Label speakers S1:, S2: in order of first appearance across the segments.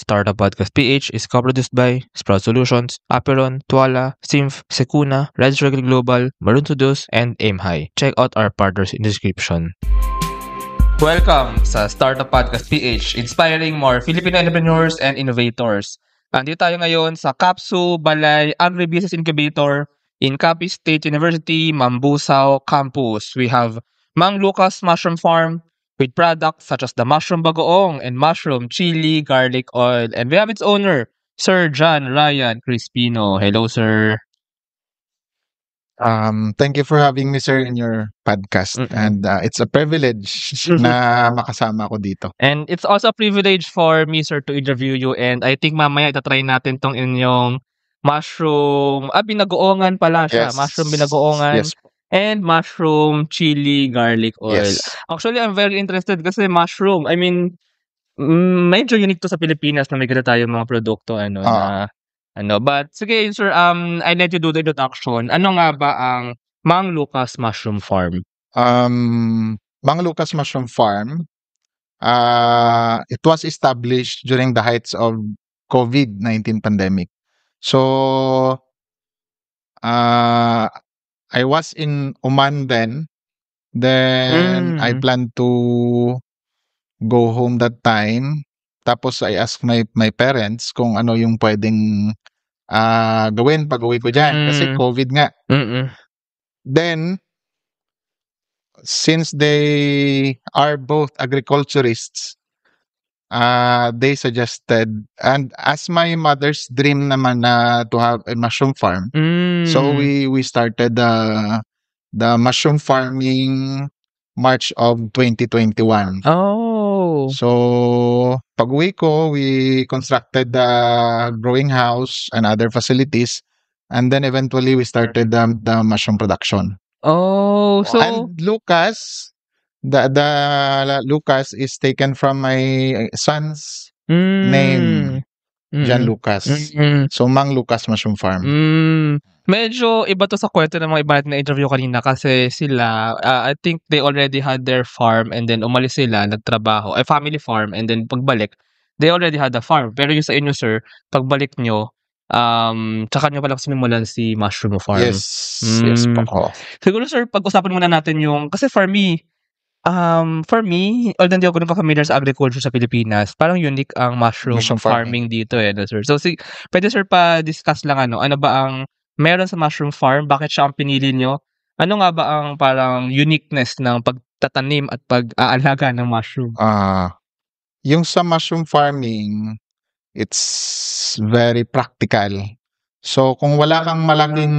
S1: Startup Podcast PH is co-produced by Sprout Solutions, Aperon, Tuala, Simf, Secuna, Red Circle Global, Maroon Studios, and Aim High. Check out our partners in the description. Welcome sa Startup Podcast PH, inspiring more Filipino entrepreneurs and innovators. Andito tayo ngayon sa Kapsu Balay Agribusiness Incubator in Capiz State University, Mambusaw Campus. We have Mang Lucas Mushroom Farm with products such as the mushroom bagoong and mushroom chili garlic oil. And we have its owner, Sir John Ryan Crispino. Hello, sir.
S2: Thank you for having me, sir, in your podcast.
S1: Mm-mm.
S2: And it's a privilege na makasama ko dito.
S1: And it's also a privilege for me, sir, to interview you. And I think mamaya itatry natin tong inyong mushroom, binagoongan pala siya.
S2: Yes.
S1: Mushroom binagoongan.
S2: Yes.
S1: And mushroom chili garlic oil.
S2: Yes.
S1: Actually, I'm very interested kasi mushroom, I mean, medyo unique to sa Pilipinas na may ganda tayong mga produkto, But sige, sir, I let you do the introduction. Ano nga ba ang Mang Lucas Mushroom Farm?
S2: Mang Lucas Mushroom Farm, it was established during the heights of COVID-19 pandemic. So, I was in Oman then. Then, I planned to go home that time. Tapos, I asked my parents kung ano yung pwedeng gawin pag uwi ko dyan. Kasi COVID nga. Then, since they are both agriculturists, they suggested, and as my mother's dream naman na to have a mushroom farm, so we started the mushroom farming March of 2021.
S1: Oh.
S2: So, pag uwi ko, we constructed the growing house and other facilities, and then eventually we started the mushroom production.
S1: Oh, so
S2: And Lucas, the Lucas is taken from my son's name, John Lucas. So, Mang Lucas Mushroom Farm.
S1: Medyo iba to sa kwento ng mga iba natin na interview kanina kasi sila, I think they already had their farm and then umalis sila, nagtrabaho, family farm, and then pagbalik, they already had a farm. Pero yung sa inyo, sir, pagbalik nyo, tsaka nyo palang sinimulan si Mushroom Farm.
S2: Yes. Yes po.
S1: Siguro, sir, pag-usapan muna natin yung, kasi for me, although hindi ako ganun ka-familiar sa agriculture sa Pilipinas, parang unique ang mushroom farming dito sir. So, pwede sir pa-discuss lang ano ba ang meron sa mushroom farm, bakit siya ang pinili nyo? Ano nga ba ang parang uniqueness ng pagtatanim at pag-aalaga ng mushroom?
S2: Yung sa mushroom farming, it's very practical. So, kung wala kang malaking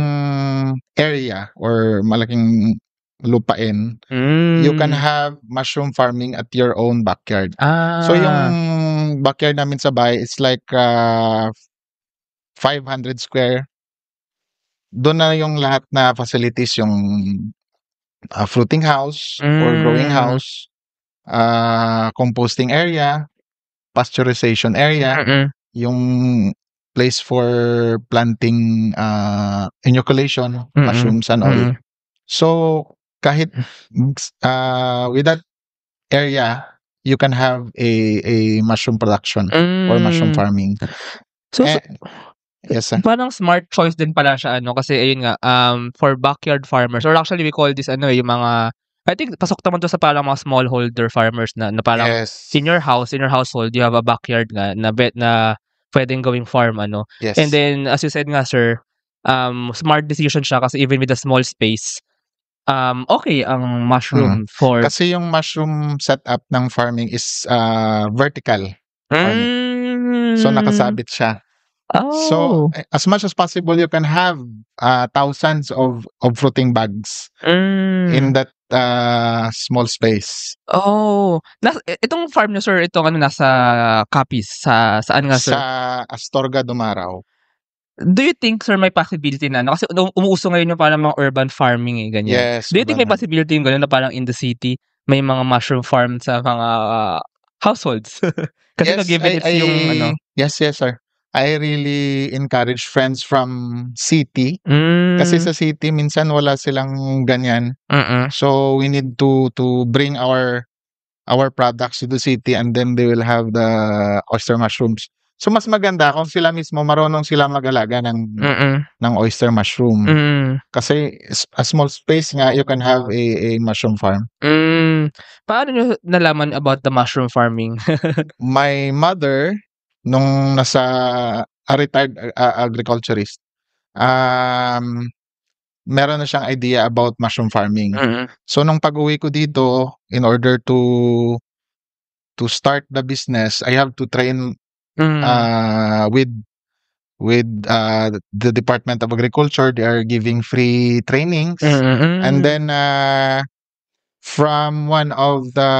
S2: area or malaking lupain, you can have mushroom farming at your own backyard. So, yung backyard namin sa bahay, it's like 500 square. Doon na yung lahat na facilities, yung fruiting house or growing house, composting area, pasteurization area, yung place for planting inoculation, mushrooms and all. So, kahit with that area, you can have a mushroom production or mushroom farming.
S1: So,
S2: yes, sir.
S1: Parang smart choice din pala siya for for backyard farmers, or actually we call this yung mga, I think pasok naman to sa parang mga smallholder farmers na parang in your household you have a backyard nga na pwedeng gawing farm
S2: Yes.
S1: And then as you said nga, sir, smart decision siya kasi even with a small space, okay ang mushroom for
S2: kasi yung mushroom setup ng farming is vertical farming. So nakasabit siya. So, as much as possible, you can have thousands of fruiting bags in that small space.
S1: Itong farm niyo, sir, itong nasa Capiz, saan nga, sir?
S2: Sa Astorga, Dumaraw.
S1: Do you think, sir, may possibility na, kasi umuuso ngayon yung parang mga urban farming ganyan.
S2: Yes.
S1: Do you think may possibility yung gano'n na parang in the city, may mga mushroom farm sa mga households? Kasi given it's yung
S2: Yes, sir. I really encourage friends from city. Kasi sa city, minsan wala silang ganyan. So, we need to bring our products to the city and then they will have the oyster mushrooms. So mas maganda kung sila mismo marunong sila mag-alaga ng oyster mushroom. Kasi a small space nga, you can have a mushroom farm.
S1: Paano niyo nalaman about the mushroom farming?
S2: My mother, nung nasa a retired agriculturist, meron na siyang idea about mushroom farming. So nung pag-uwi ko dito, in order to start the business, I have to train with the Department of Agriculture. They are giving free trainings. And then from one of the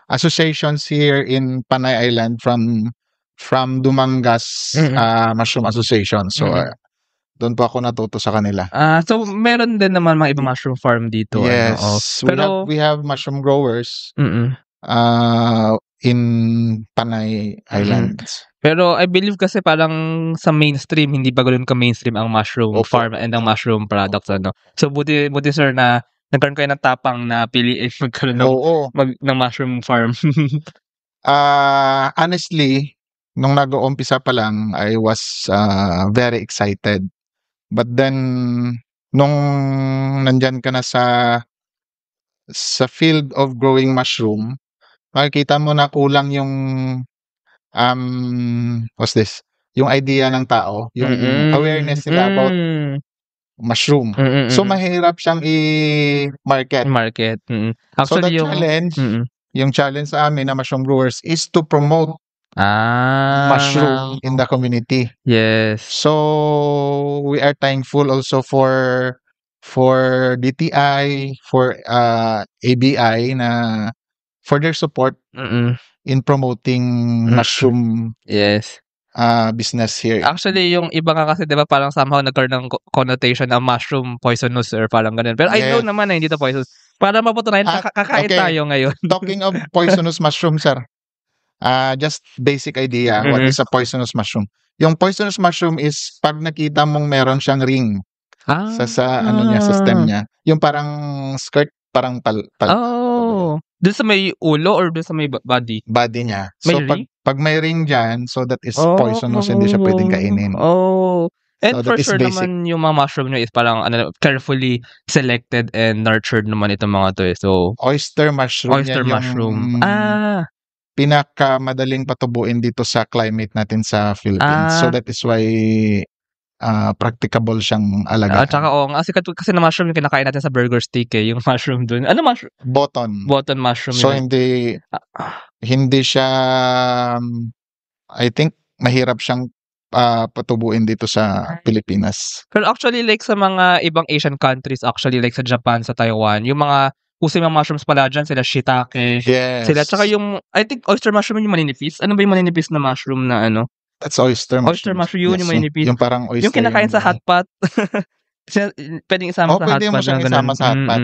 S2: associations here in Panay Island, from Dumangas Mushroom Association. So doon po ako natuto sa kanila.
S1: So meron din naman mga ibang mushroom farm dito.
S2: Yes,
S1: Pero
S2: we have mushroom growers in Panay Islands.
S1: Pero I believe kasi parang sa mainstream, hindi pa ganoon ka-mainstream ang mushroom farm and ang mushroom products. So buti sir na nagkaroon kayo ng tapang na piliin magkaroon ng mushroom farm.
S2: Honestly, nung nag-uumpisa pa lang, I was very excited. But then, nung nandyan ka na sa field of growing mushroom, makikita mo na kulang yung what's this? Yung idea ng tao, yung awareness nila about mushroom. So mahirap siyang i-market.
S1: Actually,
S2: So the yung challenge sa amin na mushroom growers is to promote mushroom in the community.
S1: Yes.
S2: So we are thankful also for DTI, for ABI na for their support in promoting mushroom business here.
S1: Actually, yung iba nga kasi 'di ba parang somehow nagkaroon ng connotation na mushroom poisonous or parang ganun. Pero I know naman na hindi to poisonous. Para mapatunayan kakain tayo ngayon.
S2: Talking of poisonous mushroom, sir. Just basic idea what is a poisonous mushroom. Yung poisonous mushroom is pag nakita mong meron siyang ring sa ano niya, sa stem niya. Yung parang skirt, parang
S1: doon sa may ulo or doon sa may body?
S2: Body niya. So pag may ring dyan, so that is poisonous, hindi siya pwedeng kainin.
S1: And
S2: So
S1: for
S2: that is
S1: sure
S2: basic.
S1: naman yung mga mushroom nyo is parang carefully selected and nurtured naman itong mga to. So
S2: Oyster mushroom
S1: oyster
S2: yan
S1: mushroom.
S2: yung pinakamadaling patubuin dito sa climate natin sa Philippines. So that is why practicable siyang alagaan.
S1: At saka kasi na mushroom yung kinakain natin sa burger steak yung mushroom dun. Ano mushroom?
S2: Button
S1: mushroom.
S2: So hindi siya I think mahirap siyang patubuin dito sa Pilipinas.
S1: Pero actually like sa mga ibang Asian countries, actually like sa Japan, sa Taiwan, yung mga uso yung mushrooms pala dyan, sila shiitake.
S2: Yes.
S1: Sila, tsaka yung, I think oyster mushroom yung maninipis. Ano ba yung maninipis na mushroom na ano?
S2: That's oyster mushroom.
S1: Oyster mushroom, yun yung maninipis.
S2: Yung parang oyster.
S1: Yung kinakain sa hot pot. Pwedeng isama sa hot pot.
S2: Pwede mo siyang isama sa hot pot.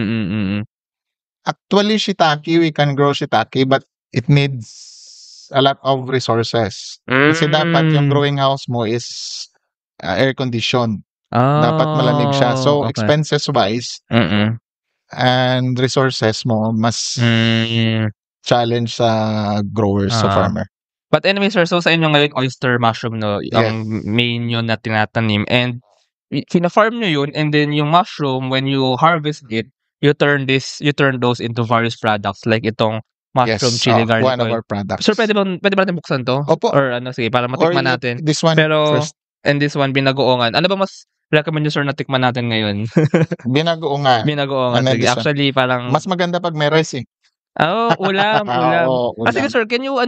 S2: Actually, shiitake, we can grow shiitake, but it needs a lot of resources. Kasi dapat yung growing house mo is air conditioned. Dapat malamig siya. So, expenses-wise, and resources mo, mas challenge sa growers, sa farmer.
S1: But anyway, sir, so sa inyo ngayon, oyster mushroom, no? Ang main yun na tinatanim. And, fina-farm nyo yun, and then yung mushroom, when you harvest it, you turn those into various products, like itong mushroom chili garlic
S2: one
S1: oil.
S2: of our products.
S1: Sir, pwede ba natin buksan to?
S2: Opo.
S1: Or sige, para matikman natin.
S2: This one first.
S1: And this one, binagoongan. Ano ba mas recommend nyo, sir, na tikman natin ngayon?
S2: Binagoongan.
S1: Sige. Actually, parang
S2: mas maganda pag may rice
S1: ulam. Sige, sir, can you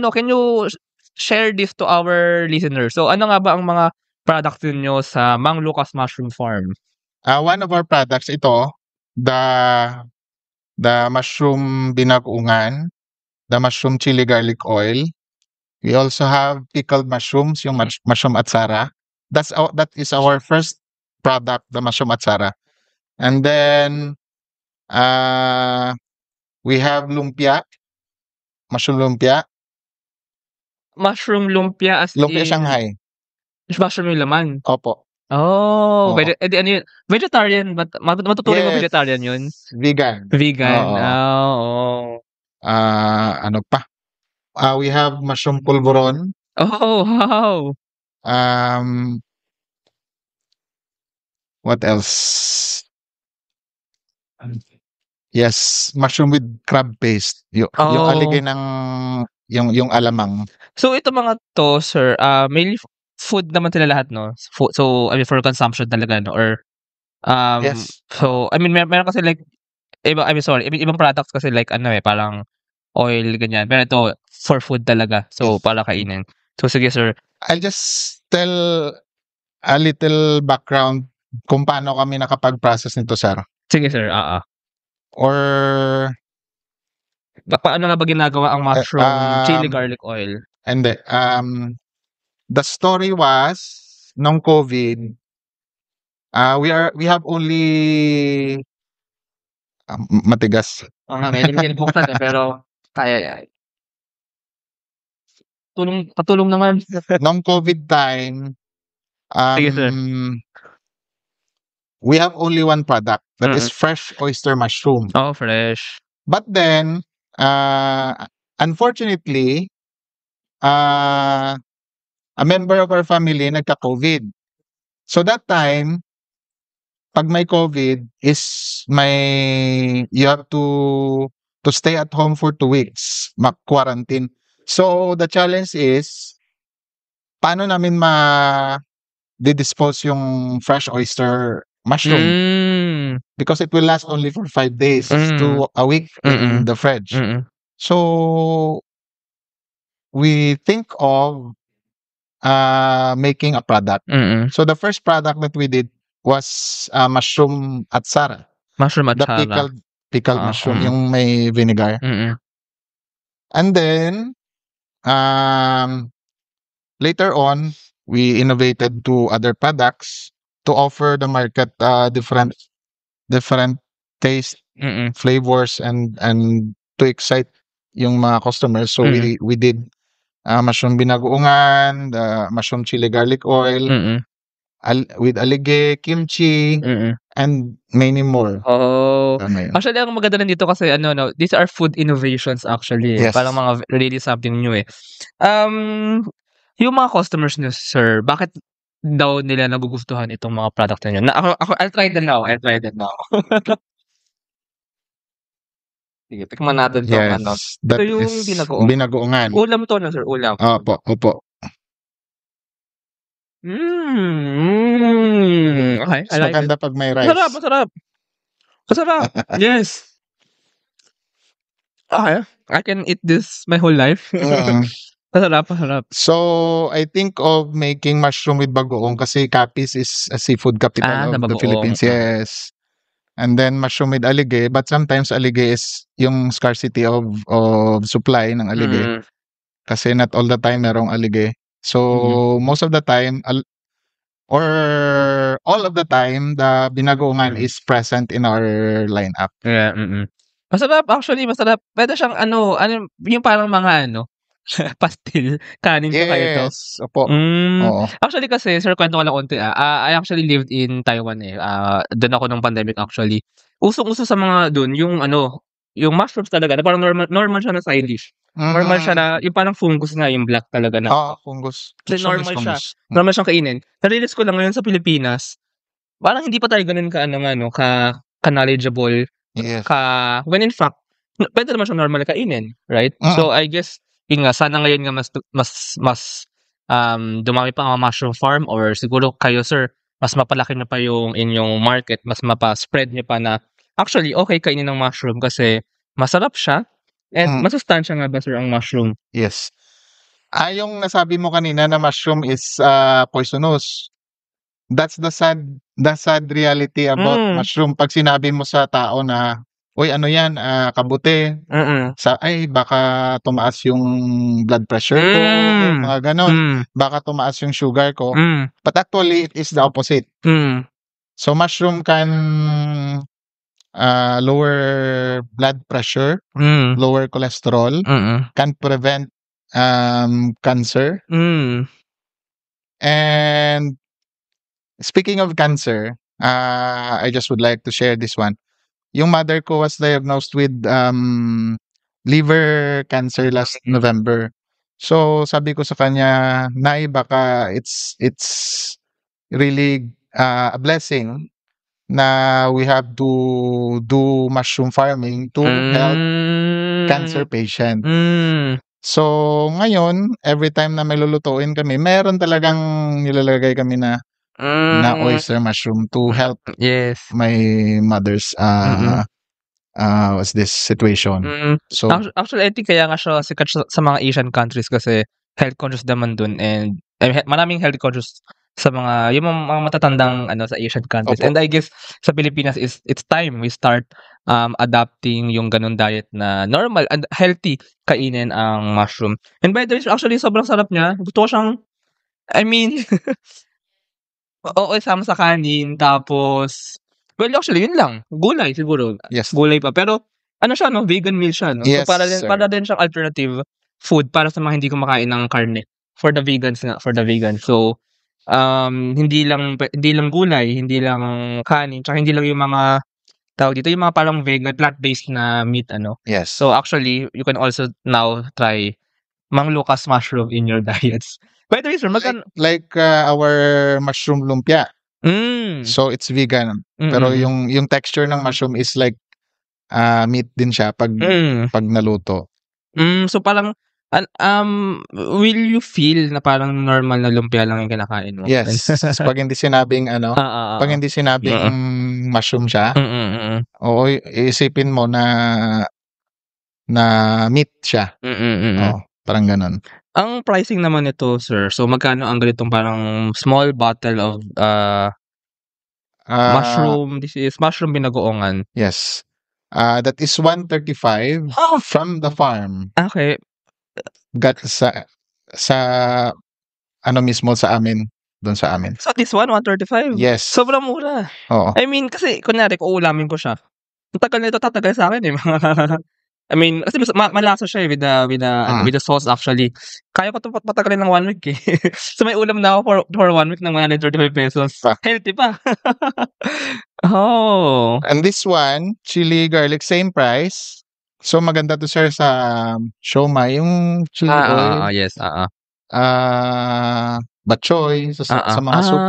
S1: share this to our listeners? So, ano nga ba ang mga products niyo sa Mang Lucas Mushroom Farm?
S2: One of our products, ito, the mushroom binagoongan, the mushroom chili garlic oil. We also have pickled mushrooms, yung mushroom atsara. That is our first product, the mushroom atsara. And then we have lumpia, mushroom lumpia.
S1: Mushroom lumpia as
S2: lumpia
S1: in
S2: Shanghai.
S1: Mushroom yung laman.
S2: Opo.
S1: Ano yun? Vegetarian, but matuturing mo vegetarian yun?
S2: Vegan.
S1: Vegan.
S2: Ano pa? we have mushroom pulveron.
S1: Oh, wow.
S2: What else? Yes, mushroom with crab paste. Yung aligay
S1: Oh.
S2: ng yung alamang.
S1: So ito mga 'to sir, mainly food naman sila lahat 'no? So I mean for consumption talaga 'no or,
S2: Yes.
S1: so I mean meron kasi like ibang products kasi like ano, parang oil ganyan, pero ito for food talaga. So
S2: Yes.
S1: para kainin. So sige sir.
S2: I'll just tell a little background kung paano kami nakapag-process nito, sir.
S1: Sige sir, oo.
S2: Or
S1: Paano nga ba ginagawa ang mushroom chili garlic oil?
S2: hindi, the story was nung COVID, we have only matigas.
S1: Oo nga medyo mahirap buksan, pero kaya yan. Patulong naman.
S2: Nung COVID time,
S1: Sige sir.
S2: we have only one product that is fresh oyster mushroom.
S1: Oh, fresh.
S2: But then, unfortunately, a member of our family nagka-COVID. So that time, pag may COVID you have to stay at home for 2 weeks, quarantine. So the challenge is paano namin dispose yung fresh oyster mushroom because it will last only for 5 days to a week in the fridge. So we think of making a product. So the first product that we did was mushroom atsara.
S1: Mushroom
S2: The
S1: atsara.
S2: pickled mushroom, yung may vinegar. And then later on, we innovated to other products to offer the market different taste, flavors, and to excite yung mga customers. So we did mushroom binagoongan, the mushroom chili garlic oil, with alige, kimchi, and many more.
S1: Oh. Actually, ang maganda rin dito kasi ano 'no, these are food innovations actually.
S2: Yes.
S1: Parang mga really something new eh. Yung mga customers niyo sir, bakit daw nila nagugustuhan itong mga product niyo? Ako I'll try them now. Sige, tikman natin 'tong ano.
S2: Yes,
S1: Ito
S2: that
S1: yung
S2: is
S1: binagoong.
S2: binagoongan.
S1: Ulam 'to na sir, ulam.
S2: Opo.
S1: Okay, I
S2: Mas
S1: like it.
S2: maganda pag may rice.
S1: Masarap. Yes. Okay, I can eat this my whole life. Masarap.
S2: So, I think of making mushroom with bagoong kasi Capiz is a seafood capital
S1: sa
S2: of the
S1: bagoong.
S2: Philippines. Yes. And then mushroom with alige, but sometimes alige is yung scarcity of supply ng alige. Kasi not all the time merong alige. So, most of the time or all of the time, the binagoongan is present in our lineup.
S1: Yeah, Masarap actually, masarap. Puwede siyang ano yung parang mga ano, pastil, kanin tsaka ito.
S2: Yes, opo. Oo.
S1: Actually kasi sir kuwento ko lang konti, I actually lived in Taiwan dun ako nung pandemic actually. Usong-uso sa mga dun yung ano, yung mushrooms talaga na parang normal siya na side dish. Normal siya na yung parang fungus nga yung black talaga na.
S2: Fungus.
S1: Normal siya. Normal siyang kainin. Na-realize ko lang ngayon sa Pilipinas, parang hindi pa tayo gano'n ka-knowledgeable.
S2: Yes.
S1: When in fact, pwede naman siyang normal kainin, right? So I guess, yun nga, sana ngayon nga mas dumami pa ang mushroom farm or siguro kayo sir, mas mapalaki na pa yung inyong market, mas mapa-spread niyo pa na actually okay kainin ng mushroom kasi masarap siya and masustansya nga ba sir ang mushroom?
S2: Yes. Yung nasabi mo kanina na mushroom is poisonous. That's the sad reality about mushroom. Pag sinabi mo sa tao na, "Uy, ano yan, kabuti." Baka tumaas yung blood pressure ko, mga ganon. Baka tumaas yung sugar ko. But actually, it is the opposite. So mushroom can lower blood pressure, lower cholesterol, can prevent cancer. And speaking of cancer, I just would like to share this one. Yung mother ko was diagnosed with liver cancer last November. So sabi ko sa kanya, "Nay, baka it's really a blessing na we have to do mushroom farming to help cancer patient." So ngayon, every time na may lulutuin kami, meron talagang nilalagay kami na oyster mushroom to help
S1: Yes.
S2: my mother's what's this situation. So
S1: Actually, I think kaya nga siya sikat sa mga Asian countries kasi health conscious naman dun and maraming health conscious sa mga yung mga matatandang sa Asian countries.
S2: Opo.
S1: And I guess sa Pilipinas it's time we start adapting yung ganun diet na normal and healthy kainin ang mushroom. And by the way, actually sobrang sarap niya. Gusto ko siyang I mean oo, isama sa kanin tapos well, actually yun lang, gulay siguro.
S2: Yes.
S1: Gulay pa pero siya vegan meal siya 'no. So
S2: Yes, sir.
S1: para din siyang alternative food para sa mga hindi kumakain ng karne. For the vegans nga, for the vegans. So, hindi lang gulay, hindi lang kanin, tsaka hindi lang yung mga tawag dito, yung mga parang vegan plant-based na meat
S2: Yes.
S1: So actually, you can also now try Mang Lucas mushroom in your diets. By the way, sir,
S2: like our mushroom lumpia. So it's vegan. Pero yung texture ng mushroom is like meat din siya pag naluto.
S1: So parang will you feel na parang normal na lumpia lang yung kinakain mo?
S2: Yes. Pag hindi sinabing pag hindi sinabing mushroom siya, oo, iisipin mo na meat siya. Oo, parang ganun.
S1: Ang pricing naman nito, sir, so magkano ang ganitong parang small bottle of mushroom? This is mushroom binagoongan.
S2: Yes. That is 135 from the farm.
S1: Okay.
S2: Got sa mismo sa amin, doon sa amin.
S1: So this one, 135?
S2: Yes.
S1: Sobrang mura.
S2: Oo.
S1: I mean, kasi kunyari, kung uulamin ko siya, ang tagal nito tatagal sa akin I mean, kasi malasa siya with the sauce actually. Kaya ko 'to patagalin ng 1 week eh. So may ulam na ako for 1 week ng 135 pesos. Healthy pa. Oh.
S2: And this one, chili garlic, same price. So maganda to, sir, sa siomai, yung chili oil.
S1: Yes,
S2: Bok choy, sa mga soup,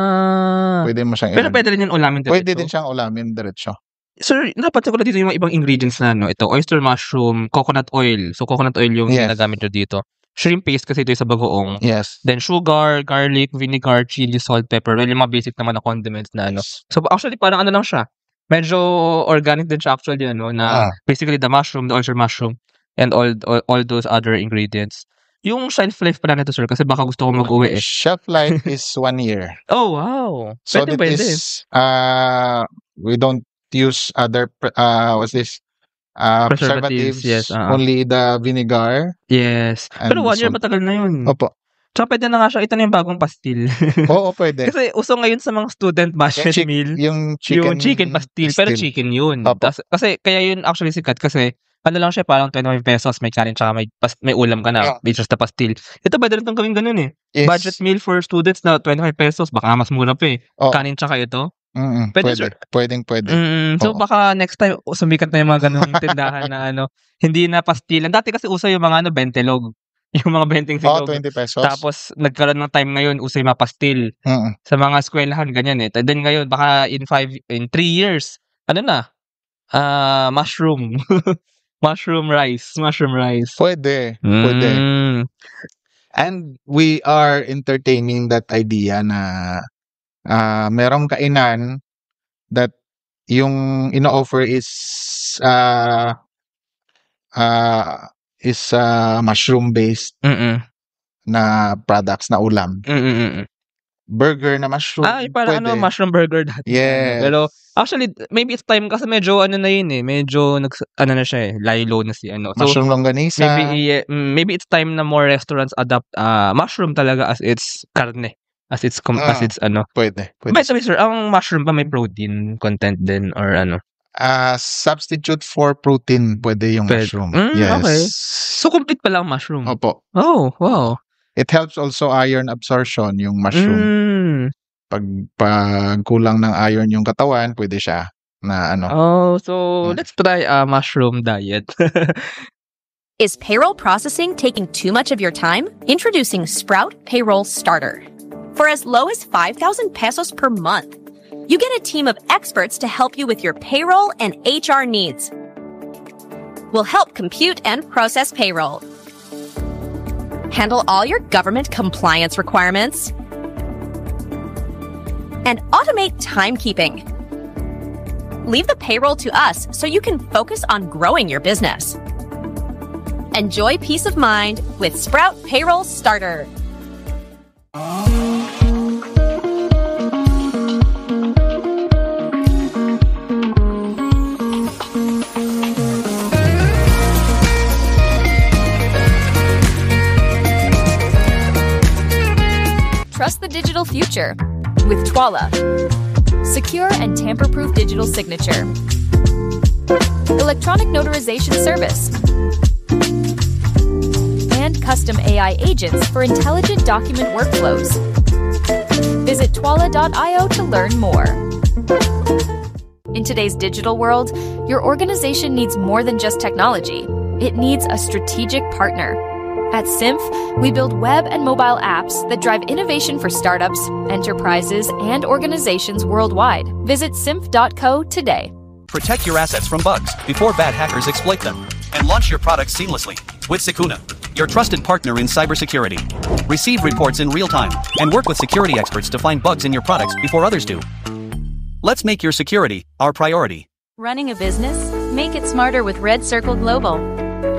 S2: pwede mo siyang
S1: Pero pwede rin yung ulamin diretso?
S2: Pwede din siyang ulamin diretso.
S1: Sir, napansin ko na dito yung mga ibang ingredients na ito, oyster mushroom, coconut oil. So coconut oil yung ginagamit nyo dito. Shrimp paste kasi ito yung sa bagoong.
S2: Yes.
S1: Then sugar, garlic, vinegar, chili, salt, pepper. Well, yung mga basic naman na condiments na So actually parang lang siya. Medyo organic din siya actually na basically the mushroom, the oyster mushroom, and all those other ingredients. Yung shelf life pala nito, sir, kasi baka gusto ko mag-uwi eh.
S2: Shelf life is 1 year.
S1: Oh, wow.
S2: So that is we don't use other preservatives.
S1: Yes.
S2: Only the vinegar.
S1: Yes. Pero 1 year matagal na yun.
S2: Opo.
S1: Tsaka pwede na nga siya, ito na yung bagong pastil.
S2: Oo, pwede.
S1: Kasi uso ngayon sa mga student budget meal,
S2: yung
S1: chicken pastil, pero chicken yun. Kasi kaya yun actually sikat kasi lang siya, parang 25 pesos, may kanin tsaka may ulam ka na, just the pastil. Ito pwede rin itong gawin ganun eh.
S2: Yes.
S1: Budget meal for students na 25 pesos, baka mas mura pa eh. Kanin tsaka ito.
S2: Pwede. Pwede.
S1: So baka next time sumikat na yung mga ganung tindahan na hindi na pastilan. Dati kasi uso yung mga bentelog. Yung mga benteng silog.
S2: 20 pesos.
S1: Tapos nagkaroon ng time ngayon uso yung mga pastil. Sa mga eskwelahan ganyan eh. Then ngayon baka in 3 years mushroom. Mushroom rice.
S2: Pwede. And we are entertaining that idea na merong kainan that yung ino-offer is mushroom based na products na ulam. Burger na mushroom.
S1: Parang
S2: pwede.
S1: Mushroom burger dati.
S2: Yes.
S1: Pero actually maybe it's time kasi medyo na yun eh. Medyo na siya eh. Lie-low na si So,
S2: mushroom longganisa.
S1: Maybe it's time na more restaurants adopt mushroom talaga as its karne. As its
S2: Pwede.
S1: By the way, sir, ang mushroom ba may protein content din or
S2: substitute for protein, pwede yung mushroom. Yes.
S1: Okay. So complete pala ang mushroom.
S2: Opo.
S1: Oh, wow.
S2: It helps also iron absorption yung mushroom. Pag kulang ng iron yung katawan, pwede siya na
S1: so let's try a mushroom diet.
S3: Is payroll processing taking too much of your time? Introducing Sprout Payroll Starter. For as low as 5,000 pesos per month, you get a team of experts to help you with your payroll and HR needs. We'll help compute and process payroll, handle all your government compliance requirements, and automate timekeeping. Leave the payroll to us so you can focus on growing your business. Enjoy peace of mind with Sprout Payroll Starter.
S4: Trust the digital future with Twala. Secure and tamper-proof digital signature. Electronic notarization service. And custom AI agents for intelligent document workflows. Visit twala.io to learn more. In today's digital world, your organization needs more than just technology. It needs a strategic partner. At Symph, we build web and mobile apps that drive innovation for startups, enterprises, and organizations worldwide. Visit symph.co today.
S5: Protect your assets from bugs before bad hackers exploit them, and launch your products seamlessly with Secuna, your trusted partner in cybersecurity. Receive reports in real time and work with security experts to find bugs in your products before others do. Let's make your security our priority.
S6: Running a business? Make it smarter with Red Circle Global.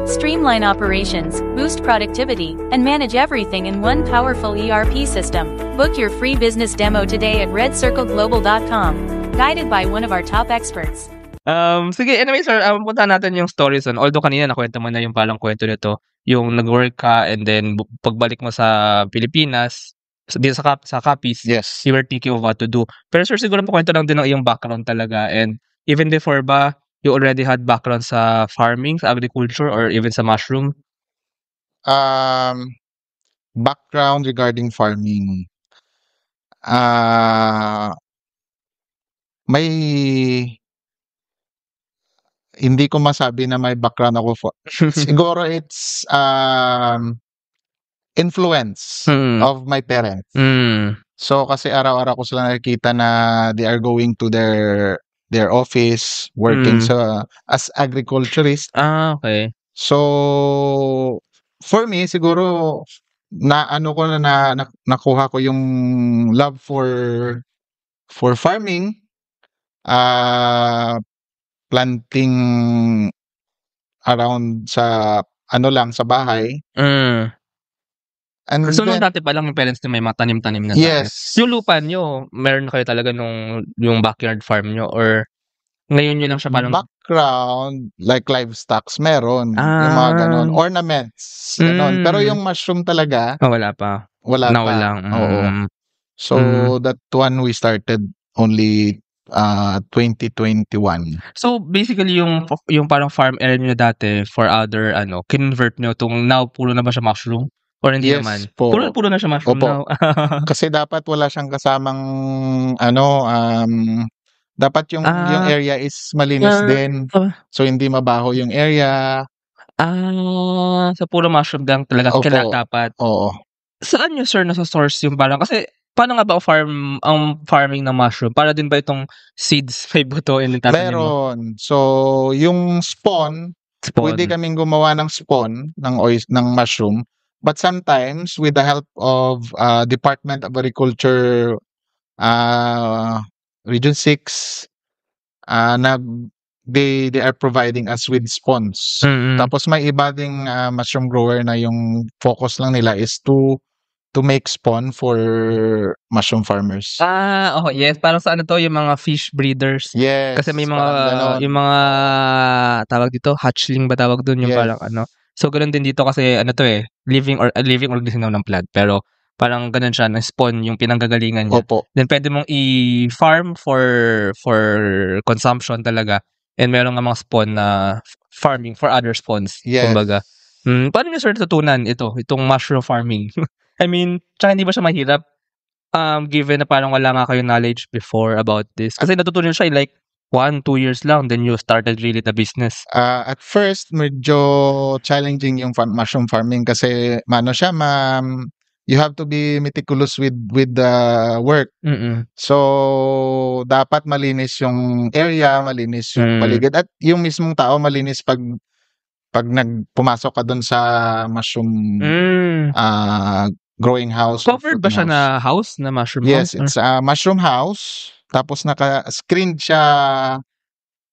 S6: Streamline operations, boost productivity, and manage everything in one powerful ERP system. Book your free business demo today at redcircleglobal.com, guided by one of our top experts.
S1: Sige, anyway sir, punta natin yung stories on. Although kanina nakwento mo na yung parang kwento nito, yung nag-work ka and then pagbalik mo sa Pilipinas, dito sa Capiz,
S2: Yes.
S1: you were thinking of what to do. Pero sir, siguro makwento lang din ng iyong background talaga. And even before ba, you already had background sa farming, sa agriculture, or even sa mushroom?
S2: Background regarding farming. May hindi ko masabi na may background ako for siguro it's influence
S1: Hmm.
S2: of my parents. So kasi araw-araw ko sila nakikita na they are going to their office, working as agriculturist.
S1: Okay.
S2: So for me siguro nakuha ko yung love for farming, planting around sa sa bahay. And
S1: So, nung
S2: then,
S1: dati pa lang yung parents niyo may mga tanim-tanim na
S2: yes.
S1: Yung lupa niyo, meron kayo talaga yung backyard farm niyo, or ngayon yun lang siya parang...
S2: Background, like livestock, meron. Yung mga ganon. Ornaments, ganon. Pero yung mushroom talaga,
S1: wala pa.
S2: wala
S1: Now
S2: pa.
S1: lang.
S2: Oo. So, that one we started only 2021.
S1: So, basically, yung parang farm area niyo dati for other, convert niyo itong now puro na ba siya mushroom? Or hindi
S2: Yes
S1: naman?
S2: po.
S1: Puro na siya mushroom
S2: Opo.
S1: now.
S2: Kasi dapat wala siyang kasamang dapat yung area is malinis din. So hindi mabaho yung area.
S1: So puro mushroom lang talaga
S2: Opo.
S1: dapat.
S2: Oo.
S1: Saan niyo sir nasa-source yung parang, kasi paano nga ba ang farming ng mushroom? Para din ba itong seeds may buto and tatanim mo?
S2: Meron. So yung spawn, pwede kaming gumawa ng spawn ng mushroom. But sometimes with the help of Department of Agriculture Region 6, they are providing us with spawns. Tapos may iba ding mushroom grower na yung focus lang nila is to make spawn for mushroom farmers.
S1: Oh yes, parang sa yung mga fish breeders.
S2: Yes.
S1: Kasi may
S2: parang ganon.
S1: mga yung mga tawag dito, hatchling ba tawag doon, yung
S2: Yes.
S1: parang So ganoon din dito kasi living organism ng plant, pero parang ganoon siya, na spawn yung pinanggagalingan niya.
S2: Opo.
S1: Then pwede mong i-farm for consumption talaga. And meron nga mga spawn na farming for other spawns.
S2: Yes.
S1: Kumbaga. Paano niyo sir natutunan itong mushroom farming? I mean, tsaka hindi ba siya mahirap? Given na parang wala nga kayo knowledge before about this. Kasi natutunan siya like 1-2 years lang, then you started really the business.
S2: At first, medyo challenging yung mushroom farming kasi siya, you have to be meticulous with the work. So, dapat malinis yung area, malinis yung paligid, at yung mismong tao malinis pag pumasok ka dun sa mushroom growing house.
S1: Covered ba siya na house, na mushroom house?
S2: Yes, it's a mushroom house. Tapos naka-screened siya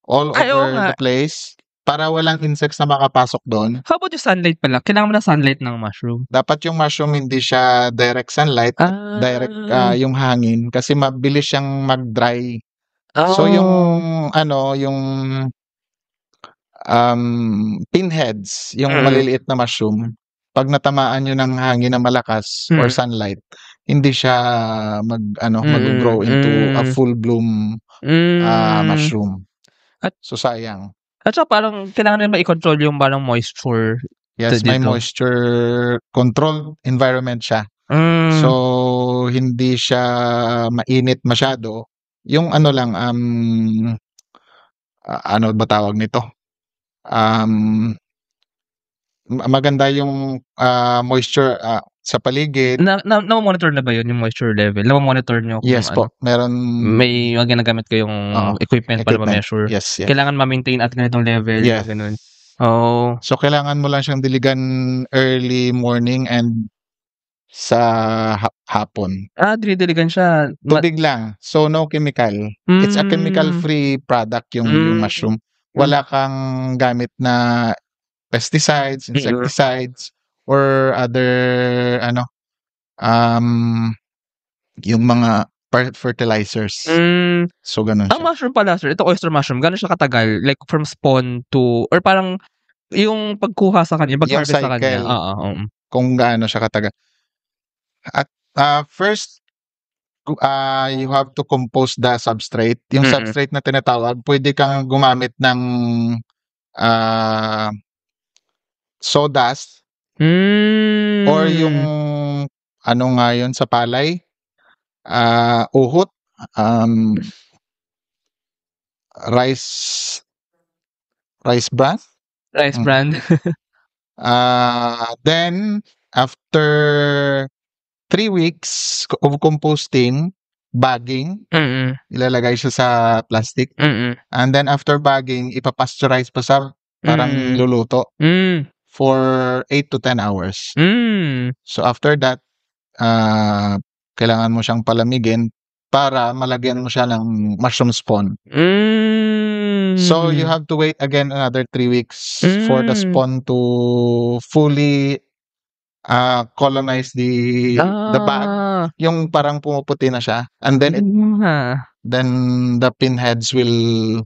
S2: all over the place para walang insects na makapasok doon.
S1: How about yung sunlight pala? Kailangan mo ng sunlight ng mushroom?
S2: Dapat yung mushroom hindi siya direct sunlight, direct yung hangin kasi mabilis siyang mag-dry. So yung pinheads, yung maliliit na mushroom, pag natamaan nyo ng hangin na malakas or sunlight, hindi siya mag-grow into a full bloom mushroom. So sayang.
S1: At saka parang kailangan nila i-control yung parang moisture.
S2: Yes, may moisture controlled environment siya. So hindi siya mainit masyado. Yung ano ba tawag nito? Maganda yung moisture sa paligid.
S1: Na-monitor na ba yun yung moisture level? Na-monitor nyo kung
S2: yes po. Meron
S1: may ginagamit kayong equipment para ma-measure.
S2: Yes.
S1: Kailangan ma-maintain at ganitong level.
S2: Yes.
S1: Ganun.
S2: So kailangan mo lang siyang diligan early morning and sa hapon.
S1: Dinidiligan siya.
S2: Tubig lang. So no chemical. It's a chemical-free product yung mushroom. Wala kang gamit na pesticides, insecticides, or other yung mga fertilizers. So ganun siya.
S1: Ang mushroom pala, sir, ito oyster mushroom, gano'n siya katagal? Like from spawn to, or parang yung pagkuha sa kanya, pag-harvest sa kanya.
S2: Kung gaano siya katagal. At first, you have to compose the substrate. Yung substrate na tinatawag, pwede kang gumamit ng sawdust or yung yun sa palay, uhot, rice bran. Then after 3 weeks of composting, bagging, ilalagay siya sa plastic, and then after bagging, ipapasteurize pa sa parang luluto for 8 to 10 hours. So after that, kailangan mo siyang palamigin para malagyan mo siya ng mushroom spawn. So you have to wait again another 3 weeks for the spawn to fully colonize the bag. Yung parang pumuputi na siya. And then then the pinheads will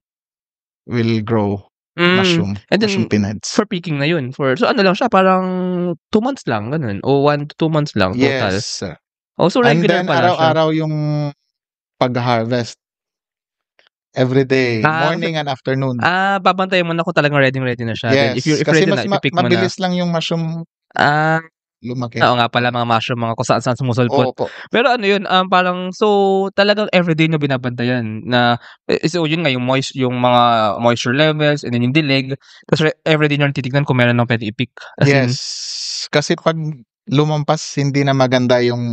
S2: grow. Mushroom.
S1: And then,
S2: mushroom pinheads.
S1: For picking na yun. So ano lang siya, parang 2 months lang, ganun. O 1 to 2 months lang total.
S2: Yes.
S1: So regular
S2: and then
S1: pala
S2: araw-araw yung pag-harvest. Every day, morning and afternoon.
S1: Babantayan mo na kung talagang ready na siya.
S2: Yes.
S1: If you're
S2: kasi
S1: ready
S2: mas
S1: na, ipip mo na.
S2: mabilis lang yung mushroom lumaki.
S1: Oo nga pala, mga mushroom, mga kung saan sumusulpot.
S2: Opo.
S1: Pero ano yun, parang, so, talagang everyday nyo binabantayan na, so yun nga, yung mga moisture levels, and then yung dilig, tapos everyday nyo titignan kung meron nang pwede ipik.
S2: Yes. Kasi pag lumampas, hindi na maganda yung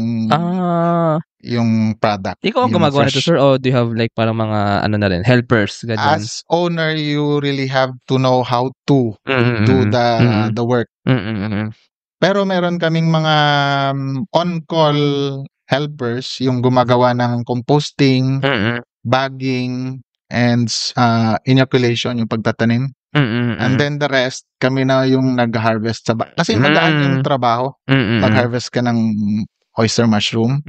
S2: product.
S1: Ikaw ang gumagawa nito, sir, o do you have like parang mga, na rin, helpers? Ganyan?
S2: As owner, you really have to know how to do the work. Pero meron kaming mga on-call helpers, yung gumagawa ng composting, bagging, and inoculation, yung pagtatanim. And then the rest, kami na yung nag-harvest sa kasi magaan yung trabaho. Mag-harvest ka ng oyster mushroom.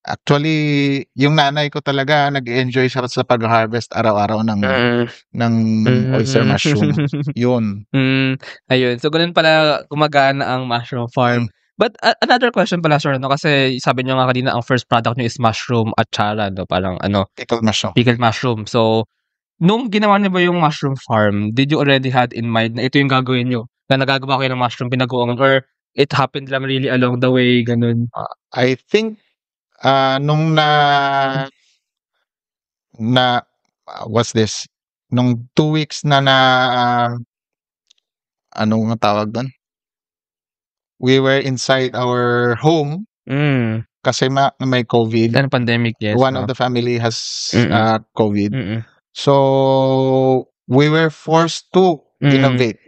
S2: Actually, yung nanay ko talaga nag-enjoy siya sa pag-harvest araw-araw ng oyster mushroom. Yun.
S1: Ayun. So, ganun pala gumagana ang mushroom farm. But another question pala, sir, kasi sabi niyo nga kanina, ang first product niyo is mushroom atsara, parang pickled mushroom. So, nung ginawa niyo ba yung mushroom farm, did you already had in mind na ito yung gagawin niyo? Na nagagawa kayo ng mushroom pinagoongan, or it happened lang really along the way, ganun?
S2: I think nung what's this? Nung 2 weeks na ano nga tawag do'n? We were inside our home kasi may COVID.
S1: Yan, pandemic, yes.
S2: One of the family has COVID.
S1: Mm-mm.
S2: So, we were forced to innovate.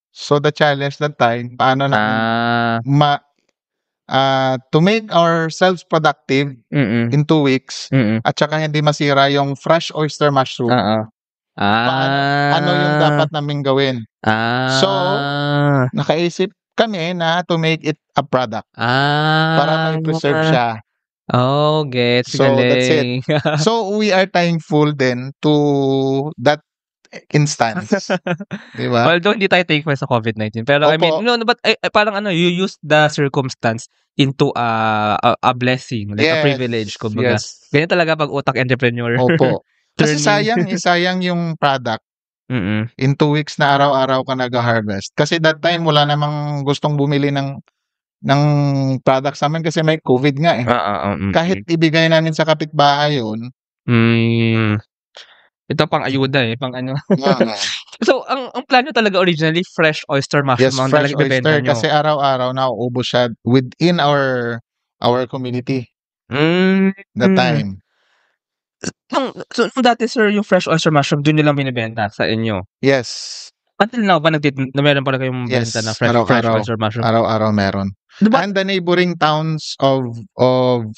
S2: So, the challenge that time, paano namin to make ourselves productive in 2 weeks at saka hindi masira yung fresh oyster mushroom. Ano yung dapat naming gawin? So, nakaisip kami na to make it a product para may preserve siya.
S1: Oh, gets.
S2: So, that's it. So, we are thankful then to that instance. Diba?
S1: Although hindi tayo thankful sa COVID-19. Pero I mean, no, but parang you use the circumstance into a blessing, like a privilege, kumbaga.
S2: Yes.
S1: Ganyan talaga pag utak entrepreneur.
S2: Opo. Kasi sayang yung product. In 2 weeks na araw-araw ka nag-harvest. Kasi that time, wala namang gustong bumili ng product sa amin kasi may COVID nga eh. Kahit ibigay namin sa kapitbahay yun.
S1: Ito pang ayuda eh, pang ano. So, ang plan nyo talaga originally, fresh oyster mushroom.
S2: Yes, fresh oyster kasi araw-araw nauubos siya within our community. That time.
S1: So, dati sir, yung fresh oyster mushroom, doon nilang binibenta sa inyo?
S2: Yes.
S1: Until now ba meron pala kayong benta na fresh oyster mushroom?
S2: Araw-araw meron. Diba? And the neighboring towns of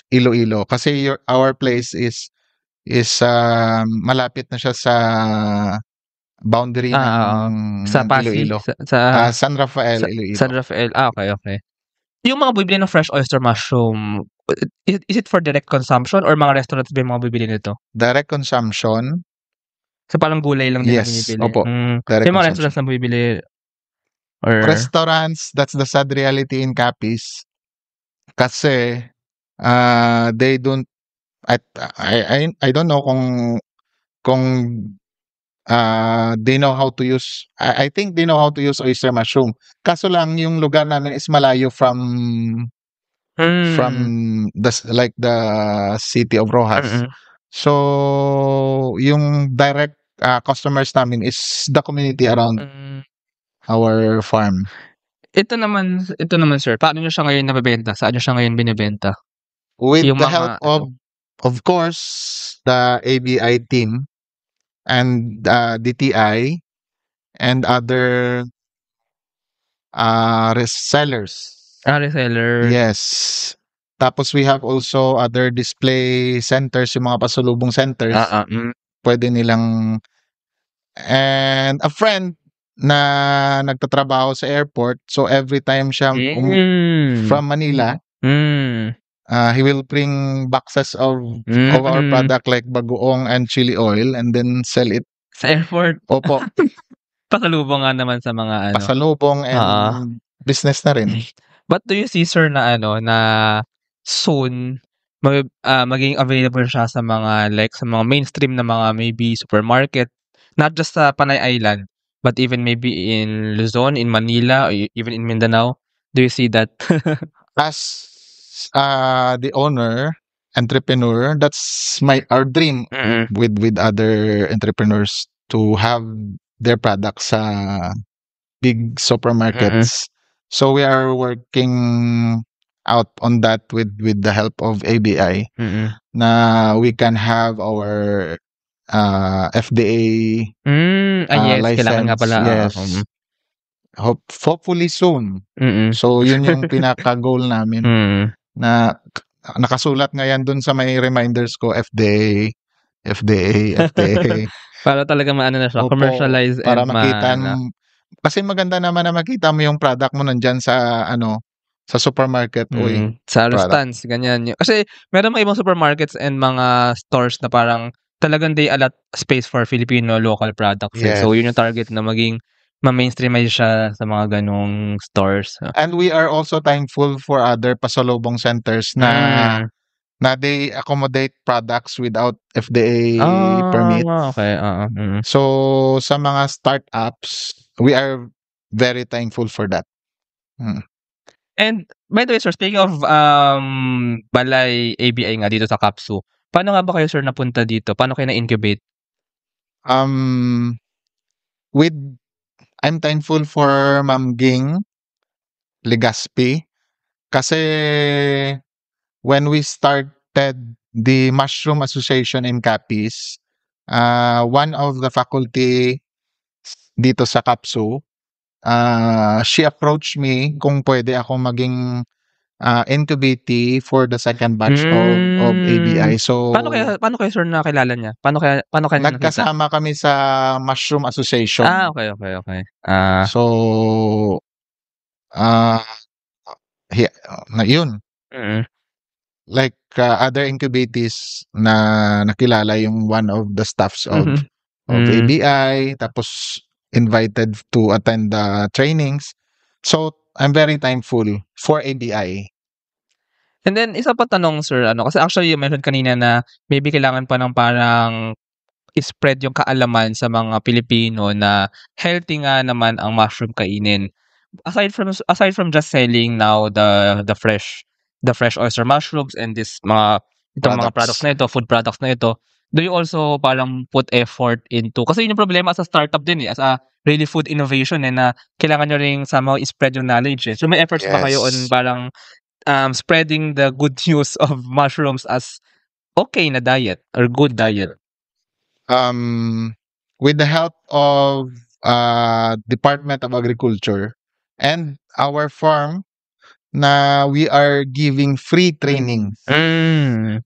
S2: Iloilo kasi our place is malapit na siya sa boundary ng
S1: sa Pasig,
S2: Iloilo.
S1: sa
S2: San Rafael, Iloilo.
S1: San Rafael. Okay. Yung mga bibili ng fresh oyster mushroom, is it for direct consumption or mga restaurants ba yung mga bibili nito?
S2: Direct consumption.
S1: So parang gulay lang din binibili.
S2: Opo.
S1: Yung mga restaurants na bibili or
S2: restaurants, that's the sad reality in Capiz. Kasi they don't I don't know kung they know how to use I think they know how to use oyster mushroom. Kaso lang yung lugar namin is malayo from the city of Rojas. So yung direct customers namin is the community around our farm.
S1: Ito naman sir, paano nyo siya ngayon nabebenta? Saan nyo siya ngayon binibenta?
S2: With yung the help of course, the ABI team and DTI and other resellers.
S1: Reseller.
S2: Yes. Tapos we have also other display centers, yung mga pasalubong centers. Pwede nilang and a friend na nagtatrabaho sa airport, so every time siya from Manila, he will bring boxes of our product like bagoong and chili oil and then sell it
S1: sa airport.
S2: Opo.
S1: Pasalubong nga naman sa mga
S2: pasalubong and business na rin.
S1: But do you see sir na na soon maging available siya sa mga sa mga mainstream na mga maybe supermarket, not just sa Panay Island but even maybe in Luzon, in Manila, or even in Mindanao? Do you see that?
S2: As the owner, entrepreneur, that's our dream with other entrepreneurs to have their products sa big supermarkets. So we are working out on that with the help of ABI na we can have our FDA
S1: yes,
S2: license.
S1: Kailangan nga pala.
S2: Yes. Hopefully soon. So yun yung pinaka-goal namin na nakasulat ngayon dun sa may reminders ko, FDA.
S1: Para talaga maano na siya, commercialize
S2: para makita kasi maganda naman na makita mo yung product mo nandyan sa sa supermarket
S1: sa restaurants, ganyan. Kasi meron mga ibang supermarkets and mga stores na parang talagang they allot space for Filipino local products.
S2: Yes.
S1: So yun yung target na maging ma-mainstreamize siya sa mga ganong stores.
S2: And we are also thankful for other pasalubong centers na they accommodate products without FDA permit.
S1: Okay.
S2: So sa mga startups, we are very thankful for that.
S1: And by the way, sir, speaking of Balay ABI nga dito sa Capsu, Paano nga ba kayo, sir, napunta dito? Paano kayo na-incubate?
S2: With I'm thankful for Ma'am Ging Legaspi kasi when we started the Mushroom Association in Capiz, one of the faculty dito sa Capsu, she approached me kung pwede ako maging incubatee for the second batch of ABI. So
S1: Paano kayo, sir, nakilala niya? Paano kayo nakita?
S2: nagkasama kami sa Mushroom Association.
S1: Okay.
S2: So yun.
S1: Mm.
S2: Like other incubatees na nakilala yung one of the staffs of ABI, tapos invited to attend the trainings. So I'm very thankful for ABI.
S1: And then, isa pa tanong, sir, kasi actually, you mentioned kanina na maybe kailangan pa ng parang i-spread yung kaalaman sa mga Pilipino na healthy nga naman ang mushroom kainin. Aside from just selling now the fresh oyster mushrooms and itong mga products na ito, food products na ito, do you also parang put effort into, kasi yun yung problema as a startup din as a really food innovation na kailangan nyo ring somehow i-spread yung knowledge. So may efforts ba kayo on parang spreading the good news of mushrooms as okay na diet or good diet?
S2: With the help of Department of Agriculture and our farm, na we are giving free training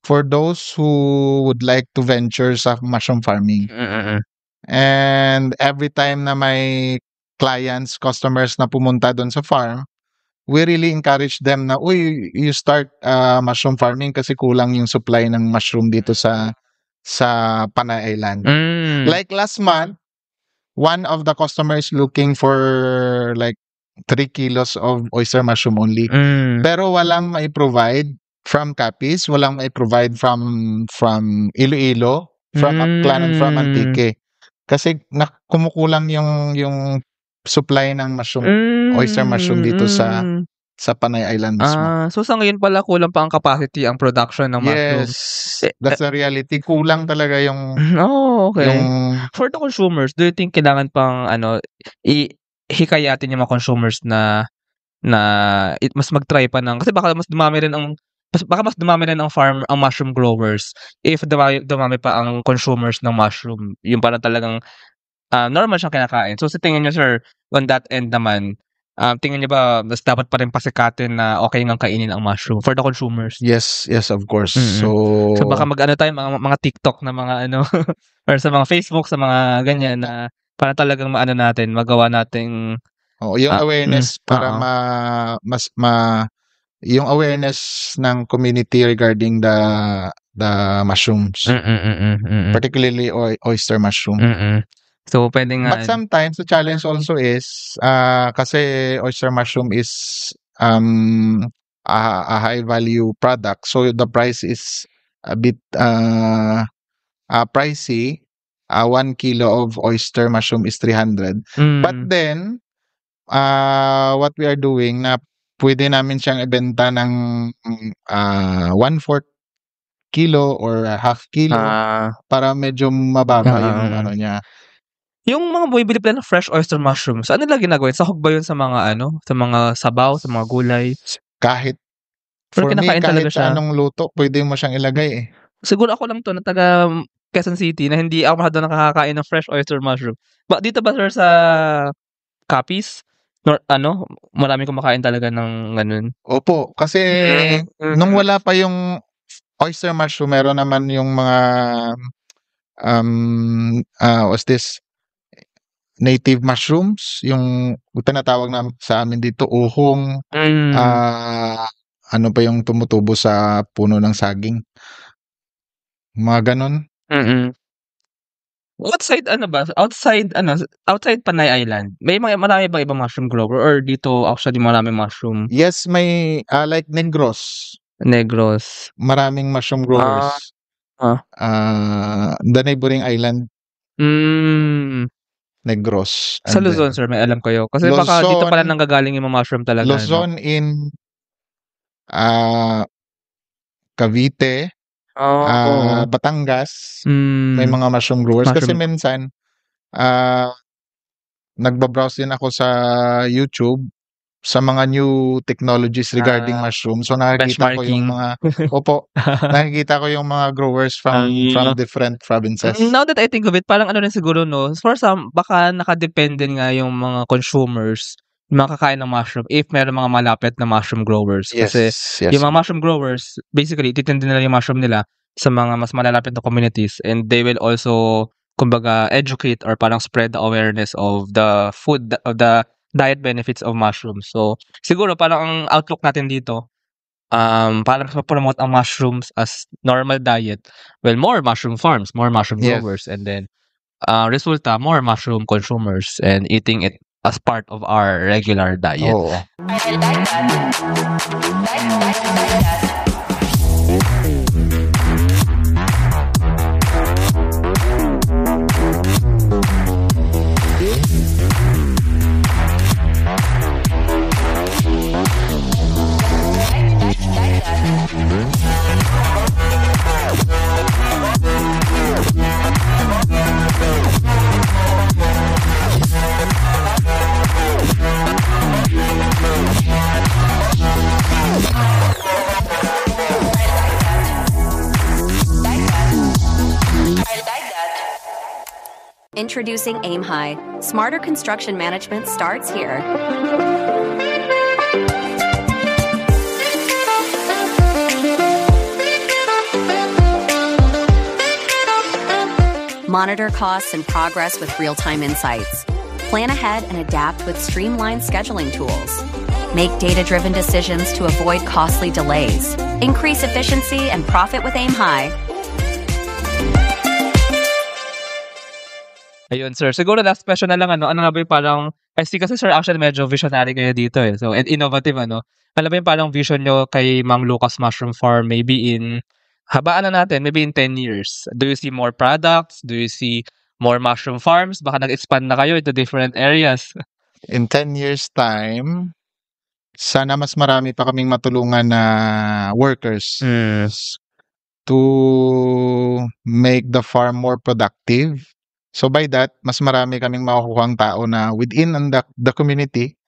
S2: for those who would like to venture sa mushroom farming. And every time na may customers na pumunta doon sa farm, we really encourage them na, you start mushroom farming kasi kulang yung supply ng mushroom dito sa Panay Island. Like last month, one of the customers looking for like 3 kilos of oyster mushroom only. Pero walang mai-provide from Capiz, walang mai-provide from Iloilo, from Aklan, and from Antique. Kasi kumukulang yung supply ng oyster mushroom dito sa Panay Island mismo.
S1: So sa ngayon pala kulang pa ang capacity, ang production ng mushrooms.
S2: Yes, that's the reality. Kulang talaga yung
S1: okay.
S2: yung
S1: For the consumers, do you think kailangan pang hikayatin yung mga consumers na mas mag-try pa ng, kasi baka mas dumami rin ang mushroom growers if dumami pa ang consumers ng mushroom, yung parang talagang normal siyang kinakain. So sa tingin niyo, sir, on that end naman, tingin niyo ba mas dapat pa rin pasikatin na okay ngang kainin ang mushroom for the consumers?
S2: Yes, of course.
S1: So baka tayo mga TikTok na mga or sa mga Facebook, sa mga ganyan na para talagang magawa nating
S2: yung awareness para yung awareness ng community regarding the mushrooms. Particularly oyster mushroom.
S1: So pwede nga.
S2: But sometimes the challenge also is kasi oyster mushroom is a high value product, so the price is a bit pricey. 1 kilo of oyster mushroom is 300. But then what we are doing na pwede namin siyang ibenta ng 1/4 kilo or a half kilo para medyo mababa yung niya.
S1: Yung mga bumibili pala ng fresh oyster mushrooms, ano nila ginagawa? Sahog ba yun sa mga sa mga sabaw, sa mga gulay?
S2: Kahit
S1: Pero
S2: for me,
S1: kinakain talaga
S2: kahit
S1: siya.
S2: anong luto, pwede mo siyang ilagay
S1: Siguro ako lang to na taga Quezon City na hindi ako masyado nakakakain ng fresh oyster mushroom. Dito ba, sir, sa Capiz? Marami kumakain talaga ng ganun.
S2: Opo, kasi nung wala pa yung oyster mushroom, meron naman yung mga what's this? Native mushrooms, yung tinatawag na sa amin dito uhong, ano pa yung tumutubo sa puno ng saging. Mga ganun.
S1: Outside Panay Island, marami bang ibang mushroom grower or dito actually marami mushroom?
S2: Yes, may like Negros. Maraming mushroom growers. The neighboring island. Negros.
S1: Sa Luzon, sir, may alam kayo. Kasi baka dito pala nanggagaling yung mga mushroom talaga.
S2: Luzon in Cavite, Batangas, may mga mushroom growers. Kasi minsan, nagbabrowse din ako sa YouTube sa mga new technologies regarding mushrooms. So nakikita ko yung mga nakikita ko yung mga growers from different provinces.
S1: Now that I think of it, parang ano rin siguro, no? For some, baka nakadepende nga yung mga consumers makakain ng mushroom if meron mga malapit na mushroom growers. Kasi yung mga mushroom growers, basically, titindi nila yung mushroom nila sa mga mas malalapit na communities, and they will also, kumbaga, educate or parang spread the awareness of the food, of the diet benefits of mushrooms. So, siguro parang ang outlook natin dito, parang promote ang mushrooms as normal diet. Well, more mushroom farms, more mushroom growers, and then resulta, more mushroom consumers and eating it as part of our regular diet.
S3: Introducing Aim High. Smarter construction management starts here. Monitor costs and progress with real-time insights. Plan ahead and adapt with streamlined scheduling tools. Make data-driven decisions to avoid costly delays. Increase efficiency and profit with Aim High.
S1: Ayun, sir. Siguro last question na lang, ano nga ba yung parang, I see kasi, sir, actually medyo visionary kayo dito eh. So, and innovative, ano. Ano ba yung parang vision nyo kay Mang Lucas Mushroom Farm maybe in, habaan na natin, maybe in 10 years? Do you see more products? Do you see more mushroom farms? Baka nag-expand na kayo into different areas.
S2: In 10 years time, sana mas marami pa kaming matulungan na workers to make the farm more productive. So by that, mas marami kaming makukuhang tao na within the community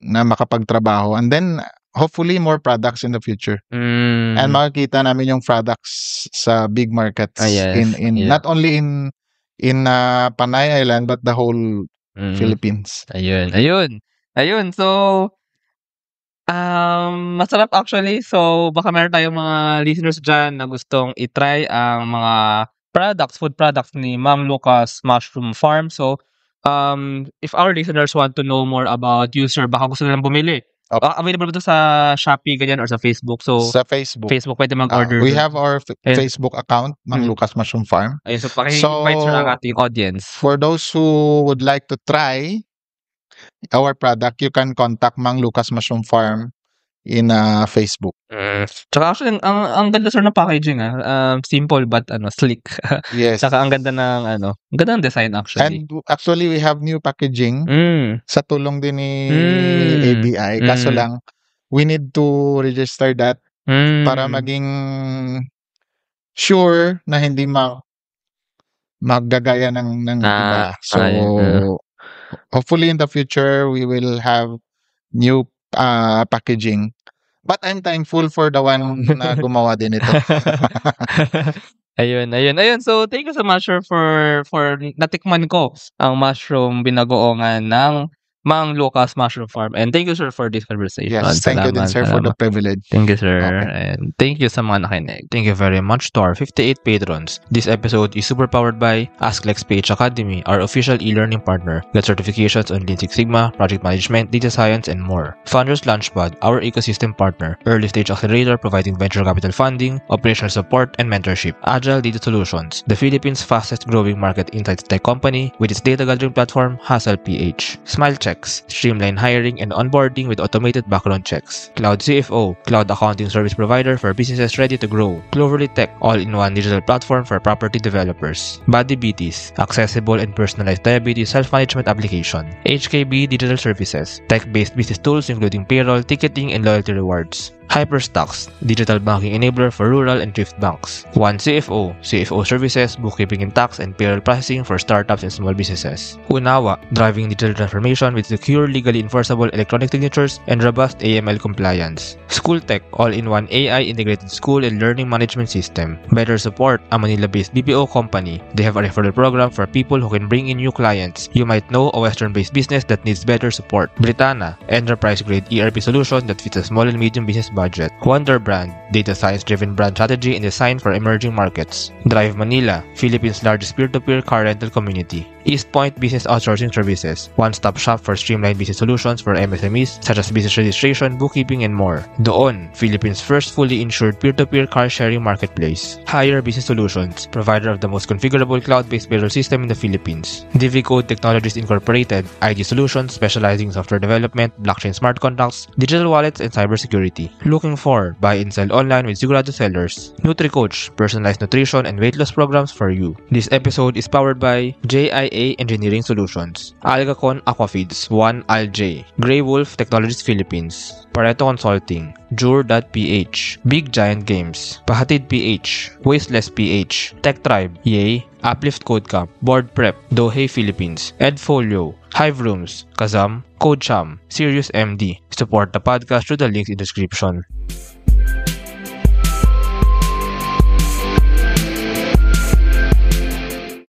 S2: na makapagtrabaho. And then, hopefully, more products in the future. And makikita namin yung products sa big markets. Not only in Panay Island, but the whole Philippines.
S1: Ayun. So, masarap actually. So, baka meron tayong mga listeners dyan na gustong itry ang mga food products ni Ma'am Lucas Mushroom Farm. So, if our listeners want to know more about you, sir, baka gusto nilang bumili. Available ba ito sa Shopee, ganyan, or sa Facebook? So,
S2: sa Facebook.
S1: Pwede mag-order.
S2: We have our Facebook account, Ma'am Lucas Mushroom Farm.
S1: Ayun, so paki-invite sir ang ating audience.
S2: For those who would like to try our product, you can contact Ma'am Lucas Mushroom Farm in Facebook.
S1: Tsaka actually, ang ganda sir ng packaging, simple but slick.
S2: Yes.
S1: Tsaka ang ganda ng ang ganda ng design actually.
S2: And actually, we have new packaging sa tulong din ni ABI. Kaso lang, we need to register that para maging sure na hindi maggagaya ng iba. So, hopefully in the future, we will have new packaging. But I'm thankful for the one na gumawa din ito.
S1: Ayun. So, thank you so much, sir, for natikman ko ang mushroom binagoongan ng Mang Lucas Mushroom Farm. And thank you, sir, for this conversation.
S2: Yes, thank you din, sir, for the privilege.
S1: Thank you, sir. Okay. And thank you sa mga nakinig. Thank you very much to our 58 patrons. This episode is super powered by AskLexPH Academy, our official e-learning partner. Get certifications on Lean Six Sigma, project management, data science, and more. Founders Launchpad, our ecosystem partner. Early Stage Accelerator, providing venture capital funding, operational support, and mentorship. Agile Data Solutions, the Philippines' fastest growing market insights tech company with its data gathering platform, HustlePH. SmileCheck, streamline hiring and onboarding with automated background checks. Cloud CFO, cloud accounting service provider for businesses ready to grow. Cloverly Tech, all-in-one digital platform for property developers. Body BTs, accessible and personalized diabetes self-management application. HKB Digital Services, tech-based business tools including payroll, ticketing, and loyalty rewards. Hyperstocks, digital banking enabler for rural and thrift banks. One CFO, CFO services, bookkeeping and tax and payroll processing for startups and small businesses. Unawa, driving digital transformation with secure, legally enforceable electronic signatures and robust AML compliance. SchoolTech, all-in-one AI integrated school and learning management system. Better Support, a Manila-based BPO company. They have a referral program for people who can bring in new clients. You might know a Western-based business that needs better support. Britanna, enterprise-grade ERP solution that fits a small and medium business budget. Wonder Brand, data science-driven brand strategy and design for emerging markets. Drive Manila, Philippines' largest peer-to-peer car rental community. East Point Business Outsourcing Services, one-stop shop for streamlined business solutions for MSMEs such as business registration, bookkeeping, and more. Doon, Philippines' first fully insured peer-to-peer car-sharing marketplace. Hire Business Solutions, provider of the most configurable cloud-based payroll system in the Philippines. DiviCode Technologies Incorporated, IT solutions specializing in software development, blockchain smart contracts, digital wallets, and cybersecurity. Looking for buy and sell online with Sigurado sellers. NutriCoach, personalized nutrition and weight loss programs for you. This episode is powered by JIA Engineering Solutions, Algacon Aquafeeds, One Alj, Grey Wolf Technologies Philippines, Pareto Consulting, Jure.ph, Big Giant Games, Pahatid PH, Wasteless PH, Tech Tribe, Yay, Uplift Code Camp, Board Prep, Dohey Philippines, Edfolio, Hive Rooms, Kazam, CodeCham, Sirius MD. Support the podcast through the links in the description.